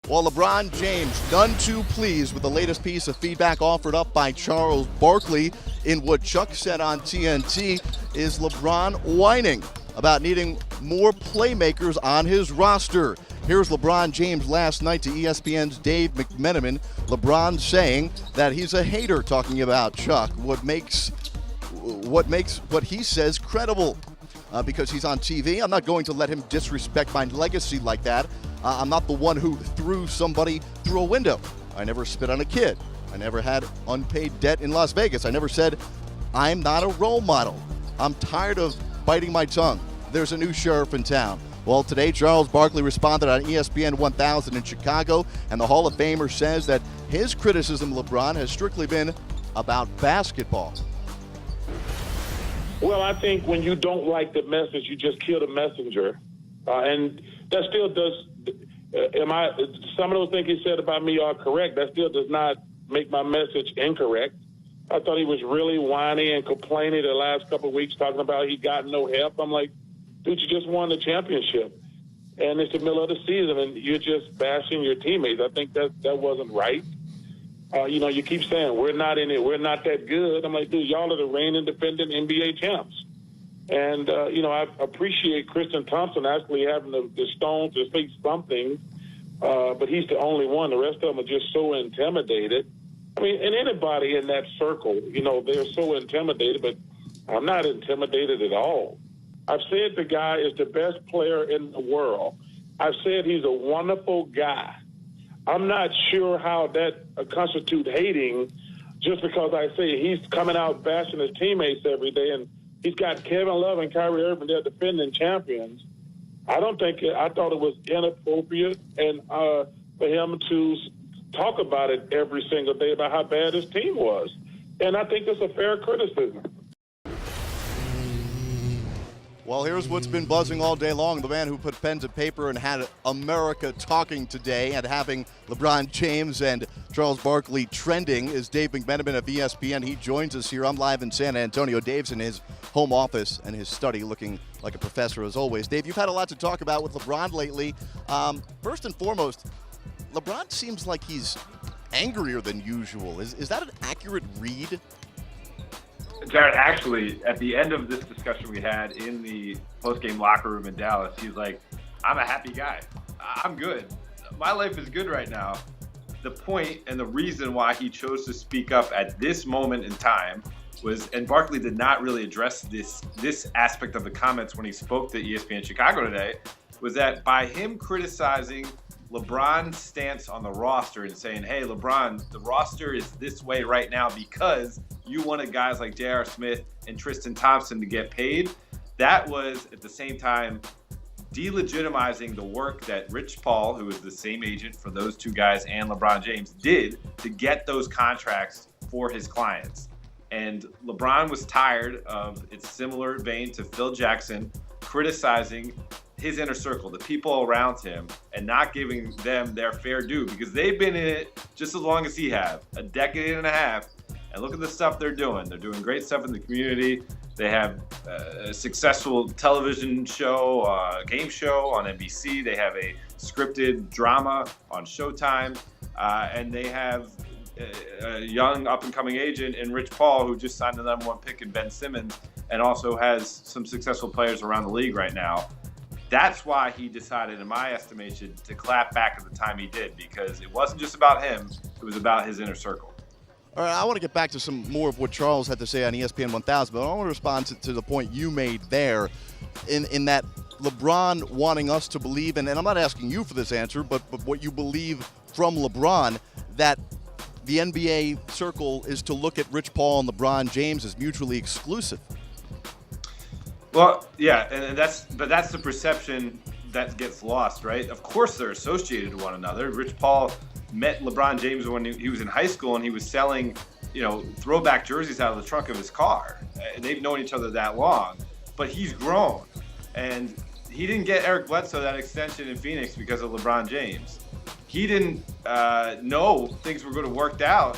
Well, LeBron James, none too pleased with the latest piece of feedback offered up by Charles Barkley in what Chuck said on TNT. Is LeBron whining about needing more playmakers on his roster? Here's LeBron James last night to ESPN's Dave McMenamin. LeBron saying that he's a hater, talking about Chuck, what makes what he says credible. Because he's on TV, I'm not going to let him disrespect my legacy like that. I'm not the one who threw somebody through a window. I never spit on a kid. I never had unpaid debt in Las Vegas. I never said I'm not a role model. I'm tired of biting my tongue. There's a new sheriff in town. Well, today, Charles Barkley responded on ESPN 1000 in Chicago, and the Hall of Famer says that his criticism of LeBron has strictly been about basketball. Well, I think when you don't like the message, you just kill the messenger. And that still does, some of those things he said about me are correct. That still does not make my message incorrect. I thought he was really whiny and complaining the last couple of weeks, talking about he got no help. I'm like, dude, you just won the championship. And it's the middle of the season, and you're just bashing your teammates. I think that wasn't right. You keep saying, we're not in it, we're not that good. I'm like, dude, y'all are the reigning defending NBA champs. And, I appreciate Tristan Thompson actually having the stones to say something, but he's the only one. The rest of them are just so intimidated. I mean, and anybody in that circle, they're so intimidated, but I'm not intimidated at all. I've said the guy is the best player in the world. I've said he's a wonderful guy. I'm not sure how that constitutes hating just because I say he's coming out bashing his teammates every day and he's got Kevin Love and Kyrie Irving, they're defending champions. I thought it was inappropriate and for him to talk about it every single day about how bad his team was. And I think that's a fair criticism. Well, here's what's been buzzing all day long. The man who put pen to paper and had America talking today and having LeBron James and Charles Barkley trending is Dave McMenamin of ESPN. He joins us here. I'm live in San Antonio. Dave's in his home office and his study looking like a professor as always. Dave, you've had a lot to talk about with LeBron lately. First and foremost, LeBron seems like he's angrier than usual. Is that an accurate read? Jared, actually, at the end of this discussion we had in the post-game locker room in Dallas, he's like, I'm a happy guy. I'm good. My life is good right now. The point and the reason why he chose to speak up at this moment in time was, and Barkley did not really address this aspect of the comments when he spoke to ESPN Chicago today, was that by him criticizing LeBron's stance on the roster and saying, hey, LeBron, the roster is this way right now because you wanted guys like J.R. Smith and Tristan Thompson to get paid. That was, at the same time, delegitimizing the work that Rich Paul, who is the same agent for those two guys, and LeBron James did to get those contracts for his clients. And LeBron was tired of its similar vein to Phil Jackson criticizing his inner circle, the people around him, and not giving them their fair due because they've been in it just as long as he have, a decade and a half. And look at the stuff they're doing. They're doing great stuff in the community. They have a successful television show, game show on NBC. They have a scripted drama on Showtime. And they have a young up-and-coming agent in Rich Paul who just signed the #1 pick in Ben Simmons and also has some successful players around the league right now. That's why he decided, in my estimation, to clap back at the time he did, because it wasn't just about him, it was about his inner circle. All right, I want to get back to some more of what Charles had to say on ESPN 1000, but I want to respond to the point you made there in that LeBron wanting us to believe, and I'm not asking you for this answer, but what you believe from LeBron, that the NBA circle is to look at Rich Paul and LeBron James as mutually exclusive. Well, yeah, and that's the perception that gets lost, right? Of course they're associated to one another. Rich Paul met LeBron James when he was in high school, and he was selling, throwback jerseys out of the trunk of his car. They've known each other that long, but he's grown, and he didn't get Eric Bledsoe that extension in Phoenix because of LeBron James. He didn't know things were going to work out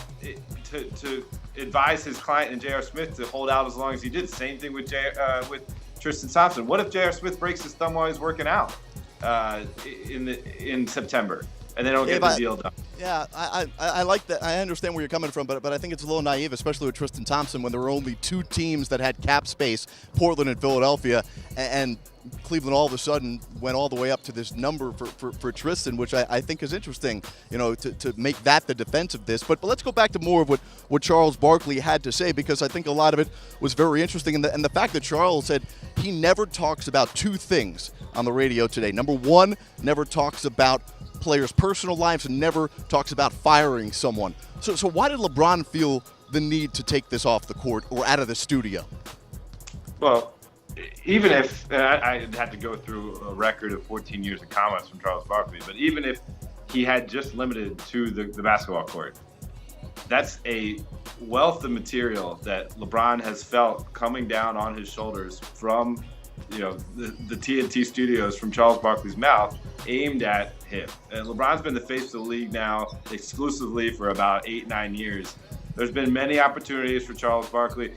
to advise his client and J.R. Smith to hold out as long as he did. Same thing with Tristan Thompson. What if J.R. Smith breaks his thumb while he's working out in September? and they don't get the deal done. Yeah, I like that. I understand where you're coming from, but I think it's a little naive, especially with Tristan Thompson, when there were only two teams that had cap space, Portland and Philadelphia, and Cleveland all of a sudden went all the way up to this number for Tristan, which I think is interesting, to make that the defense of this. But let's go back to more of what Charles Barkley had to say, because I think a lot of it was very interesting. And the fact that Charles said he never talks about two things on the radio today. Number one, never talks about players' personal lives and never talks about firing someone. So why did LeBron feel the need to take this off the court or out of the studio? Well, even if I had to go through a record of 14 years of comments from Charles Barkley, but even if he had just limited to the basketball court, that's a wealth of material that LeBron has felt coming down on his shoulders from the TNT studios, from Charles Barkley's mouth, aimed at him. And LeBron's been the face of the league now exclusively for about 8-9 years. There's been many opportunities for Charles Barkley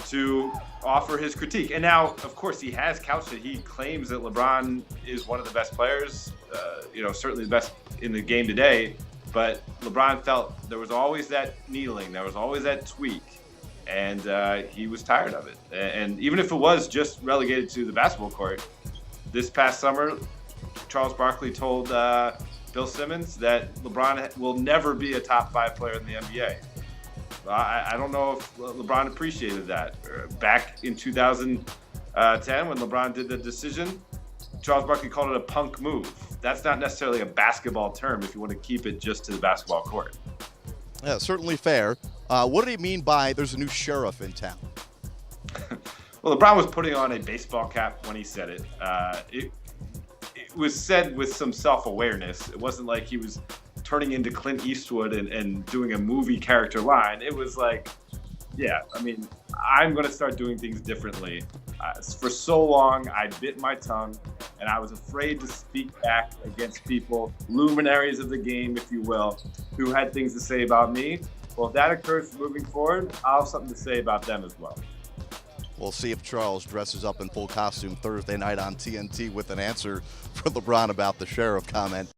to offer his critique. And now, of course, he has couched it. He claims that LeBron is one of the best players, certainly the best in the game today. But LeBron felt there was always that needling, there was always that tweak. And he was tired of it. And even if it was just relegated to the basketball court, this past summer, Charles Barkley told Bill Simmons that LeBron will never be a top 5 player in the NBA. I don't know if LeBron appreciated that. Back in 2010, when LeBron did the decision, Charles Barkley called it a punk move. That's not necessarily a basketball term if you want to keep it just to the basketball court. Yeah, certainly fair. What did he mean by there's a new sheriff in town? Well, LeBron was putting on a baseball cap when he said it. It was said with some self-awareness. It wasn't like he was turning into Clint Eastwood and doing a movie character line. It was like, I'm going to start doing things differently. For so long, I bit my tongue, and I was afraid to speak back against people, luminaries of the game, if you will, who had things to say about me. Well, if that occurs moving forward, I'll have something to say about them as well. We'll see if Charles dresses up in full costume Thursday night on TNT with an answer for LeBron about the sheriff comment.